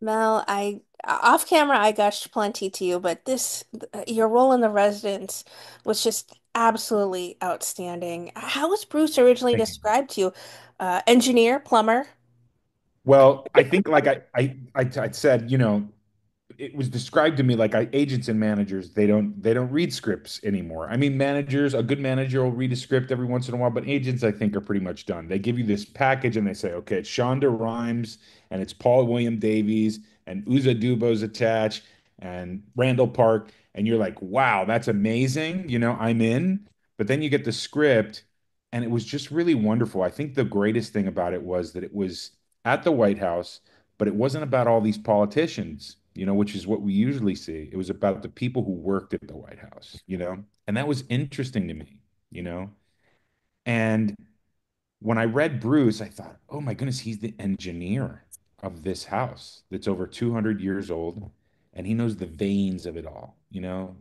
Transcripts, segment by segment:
Mel, I off camera I gushed plenty to you, but this your role in The Residence was just absolutely outstanding. How was Bruce originally Thank you. described to you? Engineer, plumber? Well, I think like I said, it was described to me like agents and managers, they don't read scripts anymore. I mean, managers, a good manager will read a script every once in a while, but agents, I think, are pretty much done. They give you this package and they say, okay, it's Shonda Rhimes and it's Paul William Davies and Uza Dubo's attached and Randall Park, and you're like, wow, that's amazing. I'm in. But then you get the script, and it was just really wonderful. I think the greatest thing about it was that it was at the White House, but it wasn't about all these politicians, which is what we usually see. It was about the people who worked at the White House. And that was interesting to me, you know. And when I read Bruce, I thought, oh my goodness, he's the engineer of this house that's over 200 years old, and he knows the veins of it all.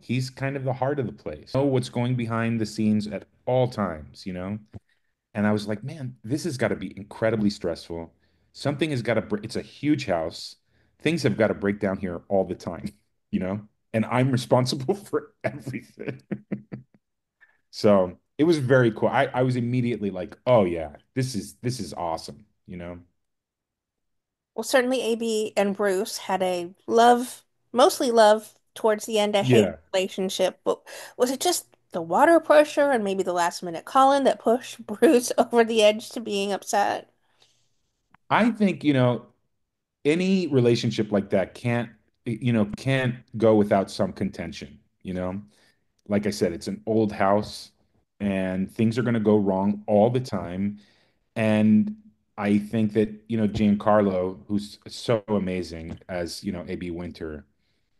He's kind of the heart of the place. Know what's going behind the scenes at all times. And I was like, man, this has got to be incredibly stressful. Something has got to, it's a huge house. Things have got to break down here all the time, you know? And I'm responsible for everything. So it was very cool. I was immediately like, oh yeah, this is awesome. Well, certainly AB and Bruce had a mostly love towards the end, a hate Yeah. relationship, but was it just the water pressure and maybe the last minute call-in that pushed Bruce over the edge to being upset? I think, any relationship like that can't go without some contention. Like I said, it's an old house and things are going to go wrong all the time. And I think that, Giancarlo, who's so amazing as, AB Winter,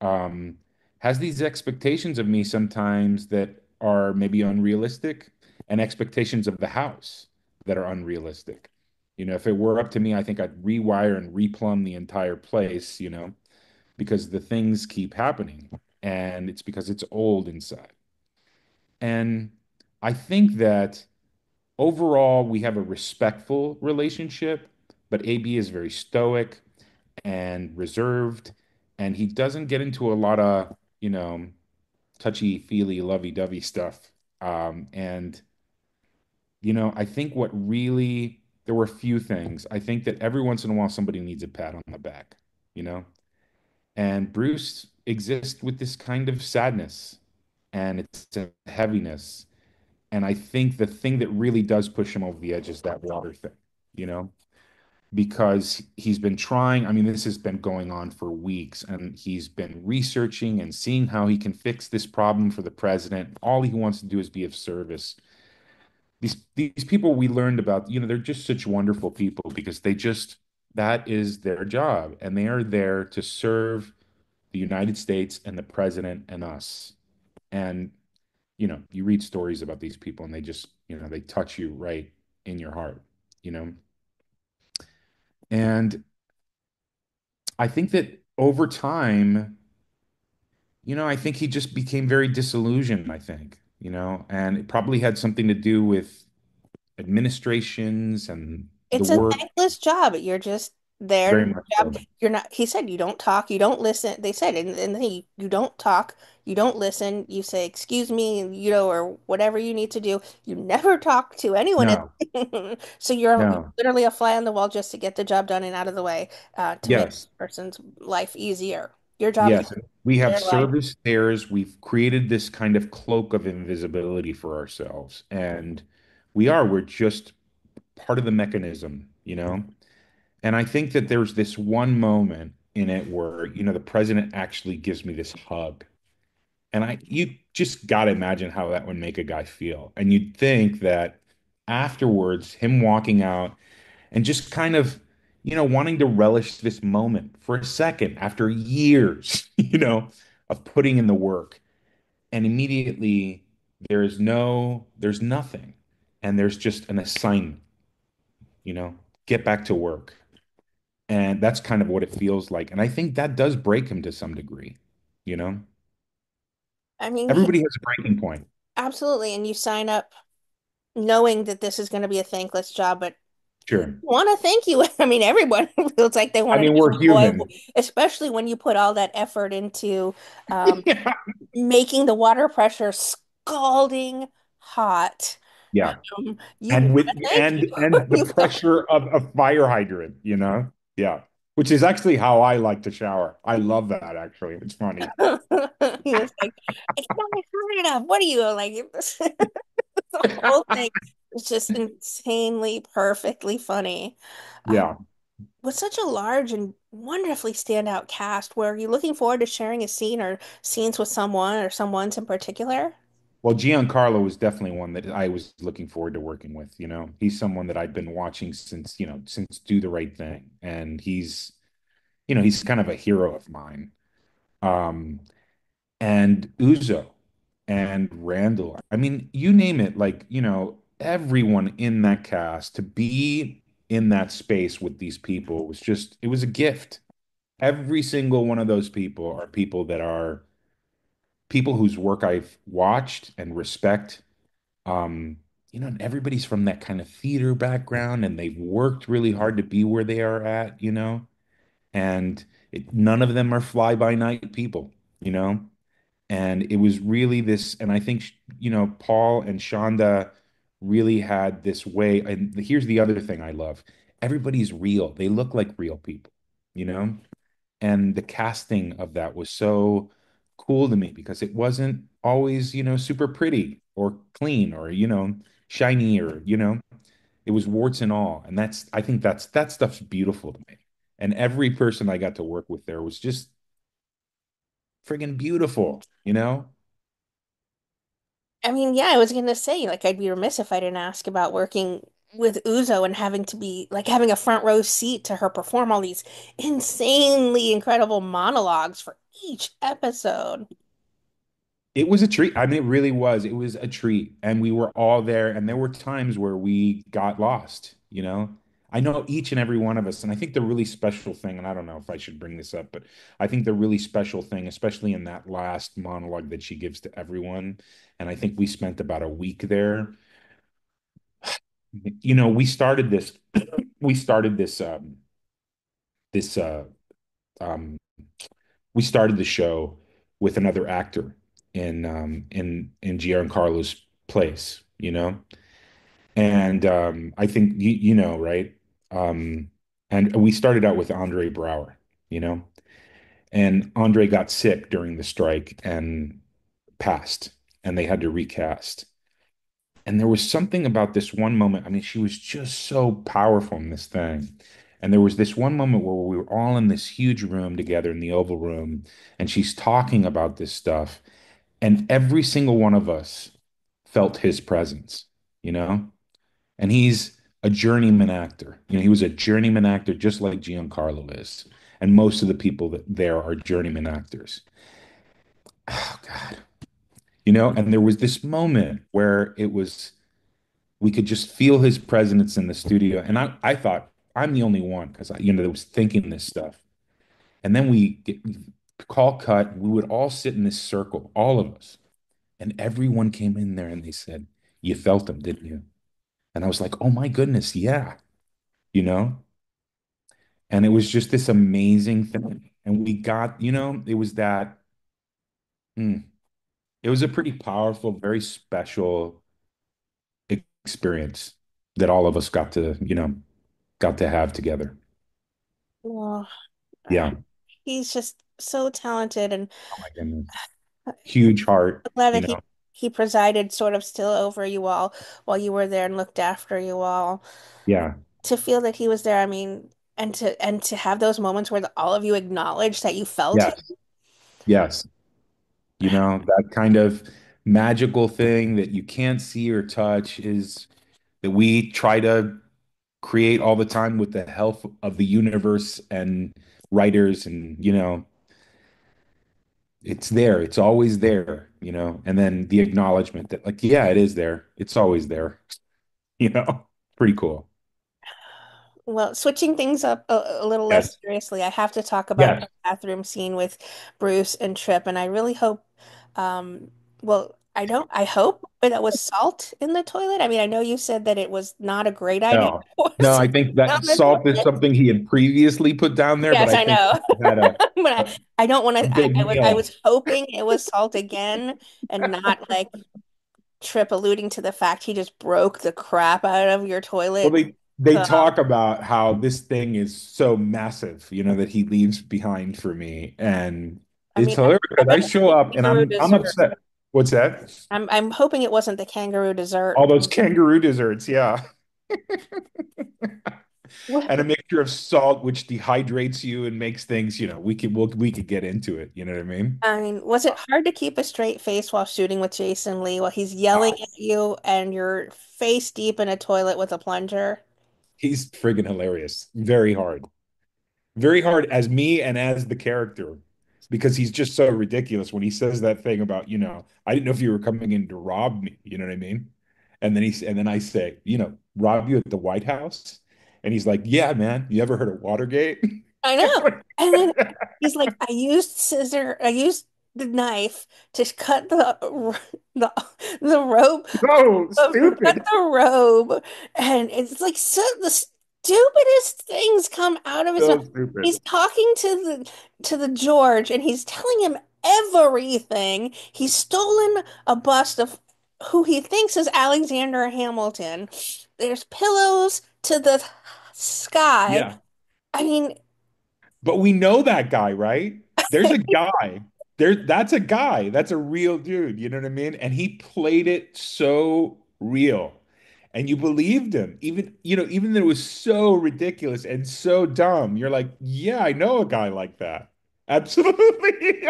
um, has these expectations of me sometimes that are maybe unrealistic and expectations of the house that are unrealistic. If it were up to me, I think I'd rewire and replumb the entire place, because the things keep happening and it's because it's old inside. And I think that overall we have a respectful relationship, but AB is very stoic and reserved, and he doesn't get into a lot of, touchy-feely, lovey-dovey stuff. And I think what really there were a few things. I think that every once in a while somebody needs a pat on the back, you know? And Bruce exists with this kind of sadness and it's a heaviness. And I think the thing that really does push him over the edge is that water thing, you know, because he's been trying. I mean, this has been going on for weeks, and he's been researching and seeing how he can fix this problem for the president. All he wants to do is be of service. These people we learned about, they're just such wonderful people because that is their job, and they are there to serve the United States and the president and us. And you read stories about these people and they just, they touch you right in your heart, you know. And I think that over time, I think he just became very disillusioned, I think, and it probably had something to do with administrations and the It's a work thankless job. You're just there to very do much the job. so. You're not, he said you don't talk, you don't listen. They said, and then you don't talk, you don't listen, you say, excuse me, or whatever you need to do. You never talk to anyone. No, So you're no. literally a fly on the wall just to get the job done and out of the way, to make Yes, the person's life easier. Your job is yes. We have their life. service stairs. We've created this kind of cloak of invisibility for ourselves. And we're just part of the mechanism. And I think that there's this one moment in it where, the president actually gives me this hug. And you just got to imagine how that would make a guy feel. And you'd think that afterwards, him walking out and just kind of, wanting to relish this moment for a second after years, of putting in the work. And immediately there's nothing. And there's just an assignment, get back to work. And that's kind of what it feels like. And I think that does break him to some degree, you know? I mean, Everybody has a breaking point. absolutely. And you sign up knowing that this is going to be a thankless job, but Sure. Want to thank you. I mean, everyone feels like they I want to mean, thank we're you, boy, human. especially when you put all that effort into um, Yeah. making the water pressure scalding hot. Yeah. You want And with to thank you. and the You pressure of a fire hydrant, you know? Yeah. Which is actually how I like to shower. I love that actually. It's funny. he was like, it's not hot enough. What are you like? The whole thing was just insanely perfectly funny. Um, Yeah. with such a large and wonderfully standout cast, were you looking forward to sharing a scene or scenes with someone or someone's in particular? Well, Giancarlo was definitely one that I was looking forward to working with, you know. He's someone that I've been watching since, since Do the Right Thing. And he's kind of a hero of mine. Um, and Uzo and Randall. I mean, you name it, like, everyone in that cast to be in that space with these people was just, it was a gift. Every single one of those people are people that are people whose work I've watched and respect. Um, and everybody's from that kind of theater background and they've worked really hard to be where they are at. And none of them are fly by night people, you know? And it was really this, and I think, Paul and Shonda really had this way. And here's the other thing I love. Everybody's real. They look like real people, you know? And the casting of that was so cool to me because it wasn't always, super pretty or clean or, shiny or, it was warts and all. And I think that stuff's beautiful to me. And every person I got to work with there was just friggin' beautiful. I mean, yeah, I was gonna say, like, I'd be remiss if I didn't ask about working with Uzo and having to be like having a front row seat to her perform all these insanely incredible monologues for each episode. It was a treat. I mean, it really was. It was a treat. And we were all there. And there were times where we got lost. I know each and every one of us. And I think the really special thing, and I don't know if I should bring this up, but I think the really special thing, especially in that last monologue that she gives to everyone, and I think we spent about a week there. We started this, we started this, um, we started the show with another actor in Giancarlo's place. And I think right? Um, and we started out with Andre Brower. And Andre got sick during the strike and passed, and they had to recast. And there was something about this one moment. I mean, she was just so powerful in this thing. And there was this one moment where we were all in this huge room together in the Oval Room, and she's talking about this stuff. And every single one of us felt his presence. And he's a journeyman actor. He was a journeyman actor just like Giancarlo is. And most of the people that there are journeyman actors. Oh God. And there was this moment where we could just feel his presence in the studio. And I thought I'm the only one because that was thinking this stuff. And then we get call cut. We would all sit in this circle, all of us. And everyone came in there and they said, "You felt him, didn't you?" And I was like, "Oh my goodness, yeah." You know? And it was just this amazing thing. And we got, it was mm, it was a pretty powerful, very special experience that all of us got to have together. Oh, Yeah. he's just so talented, and Oh my goodness. Huge heart, glad you that know. he presided sort of still over you all while you were there and looked after you all. Yeah. To feel that he was there, I mean, and to have those moments where all of you acknowledge that you felt him. Yes. Yes. That kind of magical thing that you can't see or touch is that we try to create all the time with the help of the universe and writers and it's there. It's always there. And then the acknowledgement that like, yeah, it is there. It's always there. Pretty cool. Well, switching things up a little less Yes. seriously, I have to talk about Yes. the bathroom scene with Bruce and Trip, and I really hope, um, well, I hope that was salt in the toilet. I mean, I know you said that it was not a great idea No, to pour no, I salt think down that the salt is toilet. something he had previously put down there, but Yes, I I think know. he had But a, I don't want a to, good I meal. was hoping it was salt again and not like Trip alluding to the fact he just broke the crap out of your Well, toilet. they Um, talk about how this thing is so massive, that he leaves behind for me, and I it's mean, hilarious I because I bet it's show the up and kangaroo I'm dessert. upset. What's that? I'm hoping it wasn't the kangaroo All dessert. those kangaroo desserts, yeah. What? And a mixture of salt, which dehydrates you and makes things, we could get into it. You know what I mean? I mean, was it hard to keep a straight face while shooting with Jason Lee while he's yelling Uh, at you and you're face deep in a toilet with a plunger? he's friggin' hilarious. Very hard as me and as the character, because he's just so ridiculous when he says that thing about, I didn't know if you were coming in to rob me. You know what I mean? And then I say, rob you at the White House? And he's like, yeah, man. You ever heard of Watergate? I know. And then he's like, I used the knife to cut the the rope No, cut stupid. the robe, and it's like so the stupidest things come out of his mouth. So stupid. He's talking to the George, and he's telling him everything. He's stolen a bust of who he thinks is Alexander Hamilton. There's pillows to the sky. Yeah. I mean, But we know that guy, right? There's a guy. That's a guy. That's a real dude. You know what I mean? And he played it so real. And you believed him. Even though it was so ridiculous and so dumb. You're like, yeah, I know a guy like that. Absolutely.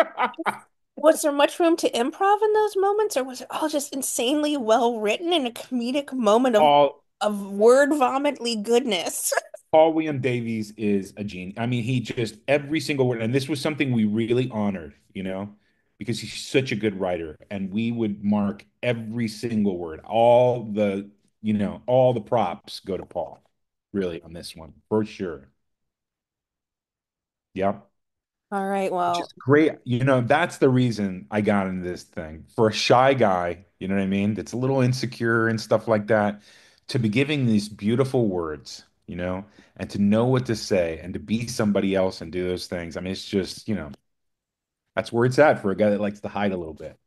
was there much room to improv in those moments, or was it all just insanely well written in a comedic moment Paul of word vomitly goodness? Paul William Davies is a genius. I mean, he just every single word, and this was something we really honored, because he's such a good writer, and we would mark every single word. All the props go to Paul, really, on this one, for sure. Yep. All right, Which well, is great. That's the reason I got into this thing. For a shy guy, you know what I mean? That's a little insecure and stuff like that, to be giving these beautiful words, and to know what to say and to be somebody else and do those things. I mean, it's just, that's where it's at for a guy that likes to hide a little bit.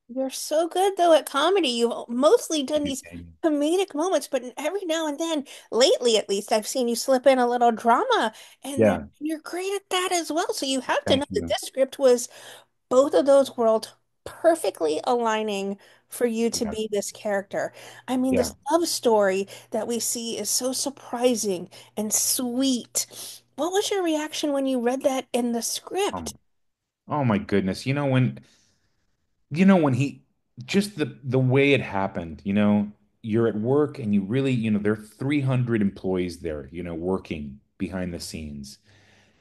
you're so good though at comedy. You've mostly done these Anything. comedic moments, but every now and then, lately at least, I've seen you slip in a little drama, and then Yeah. you're great at that as well. So you have to know Thank that you. this script was both of those worlds perfectly aligning for you to Yeah. be this character. I mean, Yeah. this love story that we see is so surprising and sweet. What was your reaction when you read that in the Oh, script? oh my goodness. When he just the way it happened, you're at work and you really, there are 300 employees there, working behind the scenes.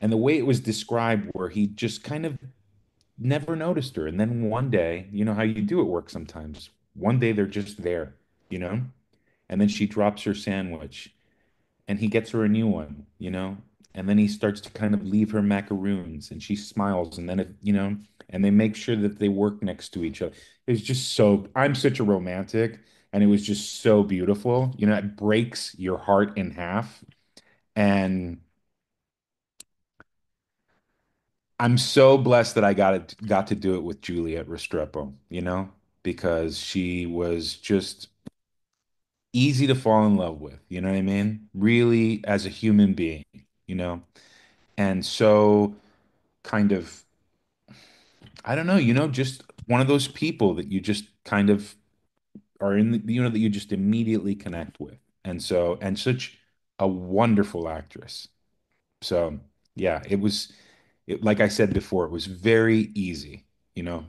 And the way it was described, where he just kind of never noticed her. And then one day, you know how you do at work sometimes. One day they're just there, you know? And then she drops her sandwich and he gets her a new one. And then he starts to kind of leave her macaroons and she smiles. And then, and they make sure that they work next to each other. It's just I'm such a romantic, and it was just so beautiful. It breaks your heart in half. And I'm so blessed that I got to do it with Juliet Restrepo, because she was just easy to fall in love with, you know what I mean? Really as a human being, you know? And so kind of, I don't know, just one of those people that you just kind of are that you just immediately connect with. And such a wonderful actress. So, yeah, like I said before, it was very easy, you know?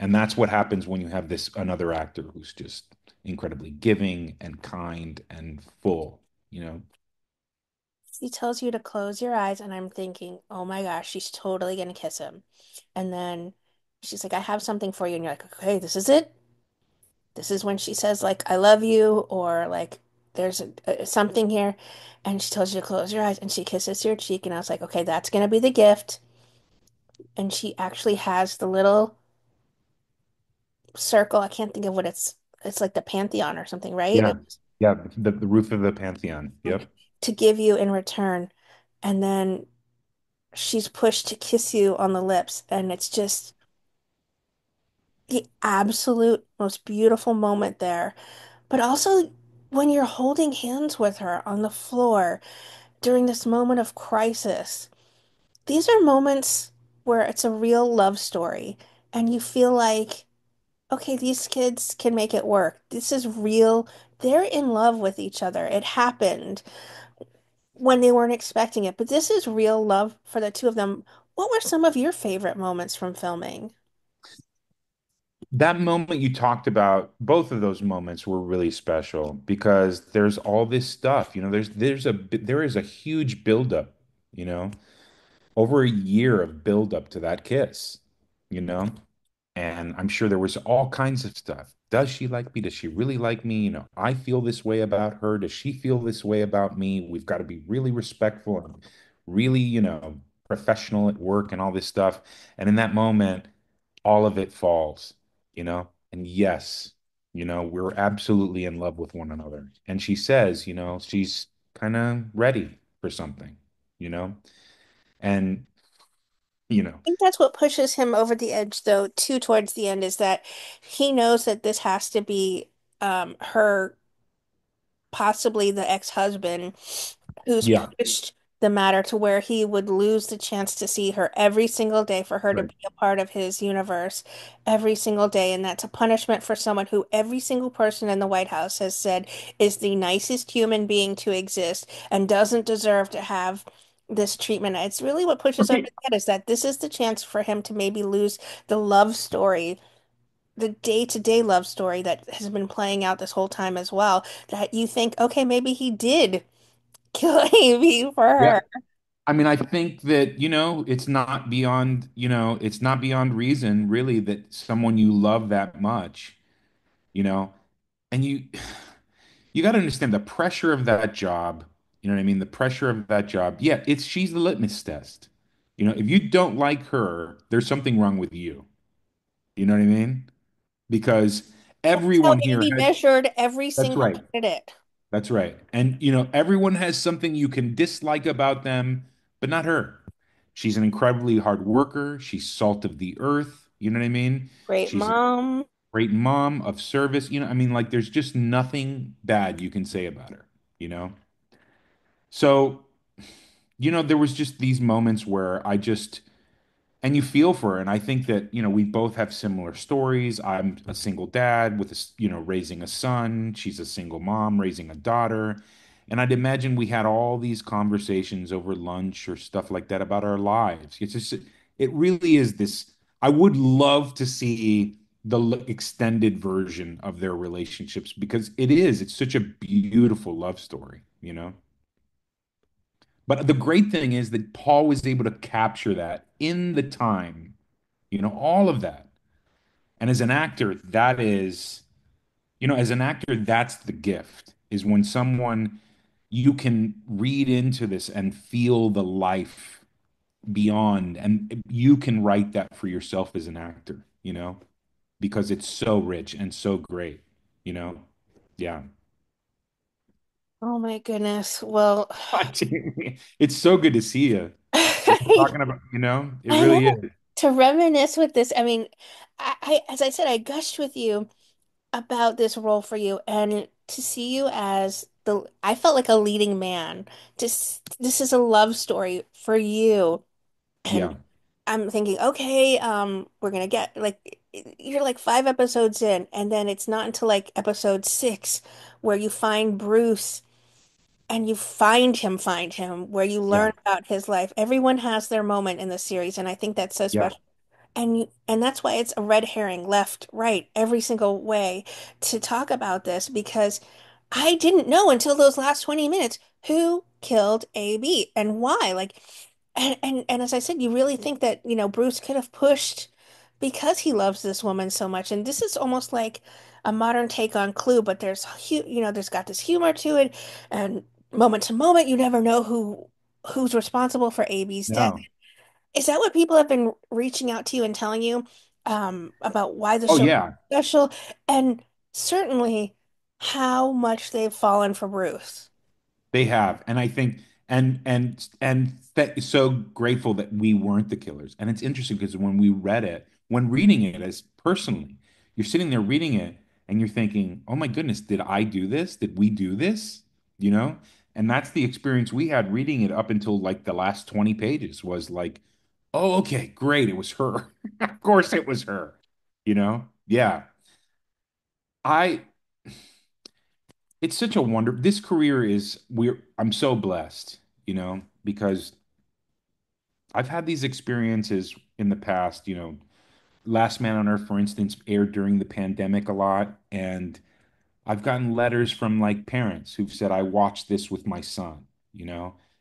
And that's what happens when you have this another actor who's just incredibly giving and kind and full, you know? He tells you to close your eyes, and I'm thinking, oh my gosh, she's totally gonna kiss him. And then she's like, I have something for you. And you're like, okay, this is it. This is when she says, like, I love you, or like, there's something here. And she tells you to close your eyes, and she kisses your cheek. And I was like, okay, that's gonna be the gift. And she actually has the little circle. I can't think of what it's like the Pantheon or something, right? Yeah. Yeah. The roof of the Pantheon. Yep. To give you in return. And then she's pushed to kiss you on the lips. And it's just the absolute most beautiful moment there. But also when you're holding hands with her on the floor during this moment of crisis, these are moments where it's a real love story. And you feel like, okay, these kids can make it work. This is real. They're in love with each other. It happened when they weren't expecting it, but this is real love for the two of them. What were some of your favorite moments from filming? That moment you talked about, both of those moments were really special because there's all this stuff, there is a huge buildup, you know, over a year of buildup to that kiss, you know, and I'm sure there was all kinds of stuff. Does she like me? Does she really like me? I feel this way about her. Does she feel this way about me? We've got to be really respectful and really, professional at work and all this stuff. And in that moment, all of it falls, and yes, we're absolutely in love with one another. And she says, she's kind of ready for something, you know, and, you know, I think that's what pushes him over the edge, though, too, towards the end, is that he knows that this has to be her, possibly the ex-husband, who's yeah, pushed the matter to where he would lose the chance to see her every single day, for her to right. be a part of his universe every single day. And that's a punishment for someone who every single person in the White House has said is the nicest human being to exist and doesn't deserve to have this treatment. It's really what pushes over Okay. his head, is that this is the chance for him to maybe lose the love story, the day-to-day love story that has been playing out this whole time as well, that you think, okay, maybe he did kill Amy for Yeah. her. I mean, I think that, it's not beyond reason, really, that someone you love that much, you know, and you got to understand the pressure of that job. You know what I mean? The pressure of that job. Yeah, she's the litmus test. If you don't like her, there's something wrong with you. You know what I mean? Because That's how everyone here Amy has, measured every that's single right. candidate. That's right. And everyone has something you can dislike about them, but not her. She's an incredibly hard worker. She's salt of the earth. You know what I mean? Great She's a mom. great mom of service. I mean, like there's just nothing bad you can say about her, you know? So, there was just these moments where and you feel for her. And I think that, we both have similar stories. I'm a single dad with raising a son. She's a single mom raising a daughter. And I'd imagine we had all these conversations over lunch or stuff like that about our lives. It really is this. I would love to see the extended version of their relationships because it's such a beautiful love story, you know? But the great thing is that Paul was able to capture that in the time, all of that. And as an actor, as an actor, that's the gift, is when you can read into this and feel the life beyond, and you can write that for yourself as an actor, because it's so rich and so great, you know? Yeah. Oh my goodness. Well, It's so good to see you. I Talking about, it I know, really is. to reminisce with this. I mean, as I said, I gushed with you about this role for you, and to see you as I felt like a leading man. This is a love story for you. And Yeah. I'm thinking, okay, we're gonna get like, you're like 5 episodes in, and then it's not until like episode 6 where you find Bruce and you find him, where you Yeah. learn about his life. Everyone has their moment in the series, and I think that's so Yeah. special. And that's why it's a red herring, left, right, every single way to talk about this, because I didn't know until those last 20 minutes who killed AB and why. Like, and as I said, you really think that, Bruce could have pushed because he loves this woman so much. And this is almost like a modern take on Clue, but there's got this humor to it, and moment to moment, you never know who's responsible for AB's death. No. Is that what people have been reaching out to you and telling you? about why the Oh show is yeah. special, and certainly how much they've fallen for Bruce. They have, and I think, and that is so grateful that we weren't the killers. And it's interesting because when we read it, when reading it as personally, you're sitting there reading it, and you're thinking, "Oh my goodness, did I do this? Did we do this?" You know? And that's the experience we had reading it up until like the last 20 pages was like, "Oh, okay, great, it was her. Of course, it was her." You know? Yeah. I It's such a wonder. This career is I'm so blessed, because I've had these experiences in the past, Last Man on Earth, for instance, aired during the pandemic a lot, and I've gotten letters from like parents who've said, I watched this with my son,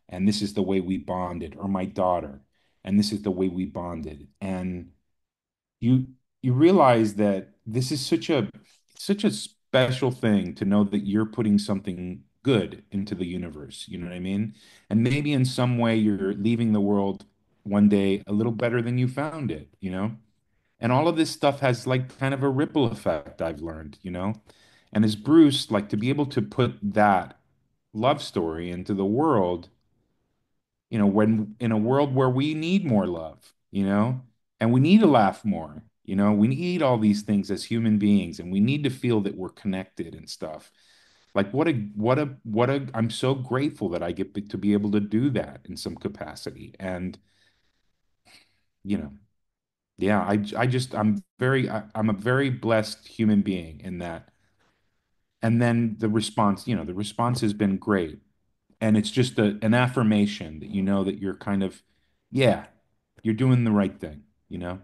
and this is the way we bonded, or my daughter, and this is the way we bonded. And you you realize that this is such a special thing to know that you're putting something good into the universe. You know what I mean? And maybe in some way you're leaving the world one day a little better than you found it. And all of this stuff has like kind of a ripple effect, I've learned. And as Bruce, like to be able to put that love story into the world, when in a world where we need more love, and we need to laugh more, we need all these things as human beings, and we need to feel that we're connected and stuff. Like I'm so grateful that I get to be able to do that in some capacity. And, you know, yeah, I'm a very blessed human being in that. And then the response has been great. And it's just an affirmation that you know that you're kind of, yeah, you're doing the right thing. Yeah.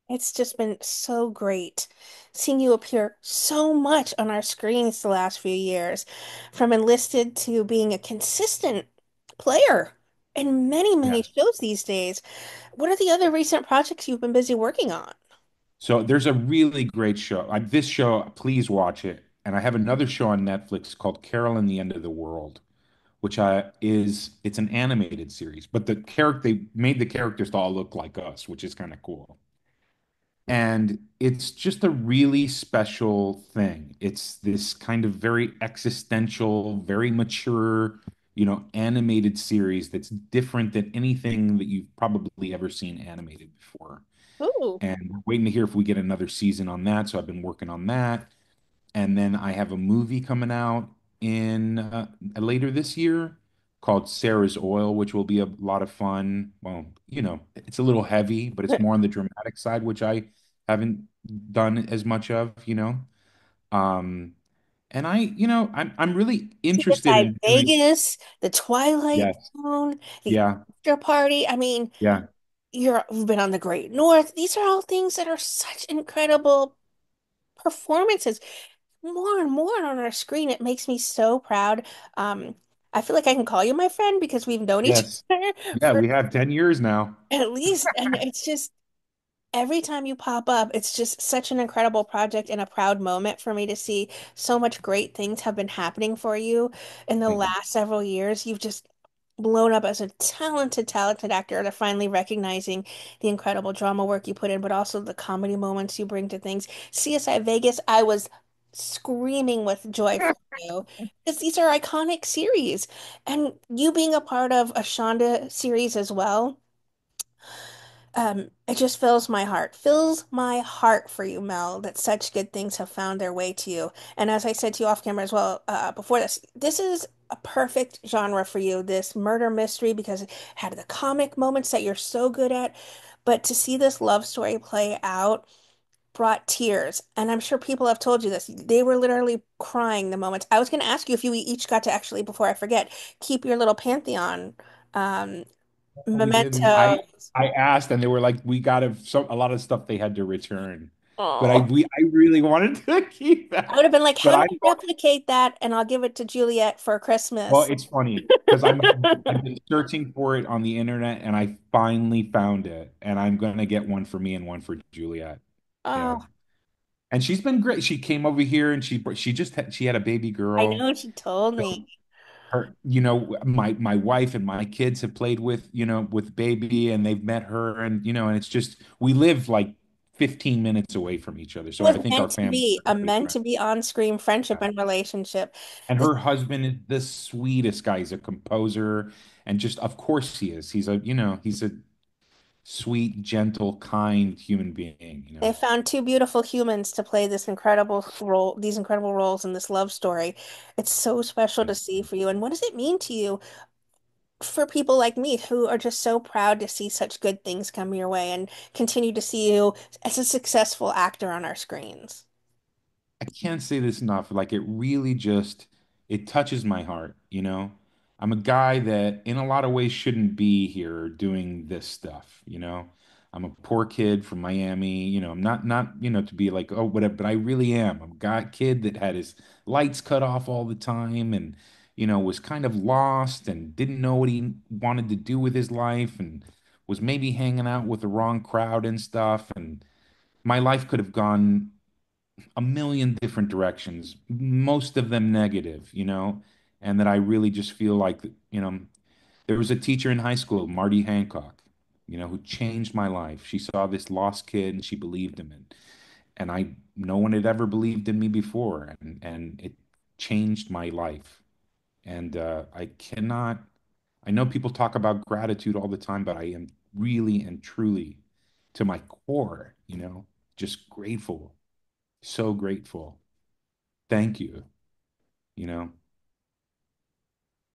It's just been so great seeing you appear so much on our screens the last few years, from enlisted to being a consistent player in many, many Yeah. shows these days. What are the other recent projects you've been busy working on? So there's a really great show. This show, please watch it. And I have another show on Netflix called Carol and the End of the World, which it's an animated series, but they made the characters to all look like us, which is kind of cool. And it's just a really special thing. It's this kind of very existential, very mature, animated series that's different than anything that you've probably ever seen animated before. Ooh. And we're waiting to hear if we get another season on that. So I've been working on that. And then I have a movie coming out in later this year called Sarah's Oil, which will be a lot of fun. Well, it's a little heavy, but it's more on the dramatic side, which I haven't done as much of. Um, and I'm really interested CSI in doing. Vegas, The Twilight Yes, Zone, The yeah, After Party. I mean, yeah. you've been on The Great North. These are all things that are such incredible performances. More and more on our screen. It makes me so proud. Um, I feel like I can call you my friend because we've known each Yes. other Yeah, for we have 10 years now. at least, and it's just every time you pop up, it's just such an incredible project and a proud moment for me to see so much great things have been happening for you in the Thank you. last several years. You've just blown up as a talented, talented actor. They're finally recognizing the incredible drama work you put in, but also the comedy moments you bring to things. CSI Vegas, I was screaming with joy for you because these are iconic series. And you being a part of a Shonda series as well, it just fills my heart for you, Mel, that such good things have found their way to you. And as I said to you off camera as well, before this is a perfect genre for you, this murder mystery, because it had the comic moments that you're so good at. But to see this love story play out brought tears. And I'm sure people have told you this. They were literally crying the moments. I was going to ask you if you each got to actually, before I forget, keep your little pantheon um, We did. memento. I asked, and they were like, "We got a lot of stuff they had to return." But Oh. I really wanted to keep I would that. have been like, But how do I replicate that? And I'll give it to Juliet for well, Christmas. it's funny because I've been searching for it on the internet, and I finally found it, and I'm gonna get one for me and one for Juliet. Yeah, Oh, and she's been great. She came over here, and she just she had a baby I girl. know she told me. her, my wife and my kids have played with, with baby, and they've met her, and and it's just we live like 15 minutes away from each other. It So was I think our meant to families be are a really meant friends. to be on-screen friendship Yeah. and relationship. And This her husband is the sweetest guy. He's a composer, and just of course he is. He's a sweet, gentle, kind human being. They found two beautiful humans to play this incredible role, these incredible roles in this love story. It's so special to see for you. And what does it mean to you for people like me who are just so proud to see such good things come your way and continue to see you as a successful actor on our screens? I can't say this enough. Like it really just it touches my heart. I'm a guy that in a lot of ways shouldn't be here doing this stuff. I'm a poor kid from Miami. I'm not to be like, oh, whatever, but I really am. I'm a kid that had his lights cut off all the time and was kind of lost and didn't know what he wanted to do with his life and was maybe hanging out with the wrong crowd and stuff. And my life could have gone a million different directions, most of them negative, and that I really just feel like, there was a teacher in high school, Marty Hancock, who changed my life. She saw this lost kid and she believed him and no one had ever believed in me before and it changed my life. And I know people talk about gratitude all the time, but I am really and truly to my core, just grateful, so grateful. Thank you.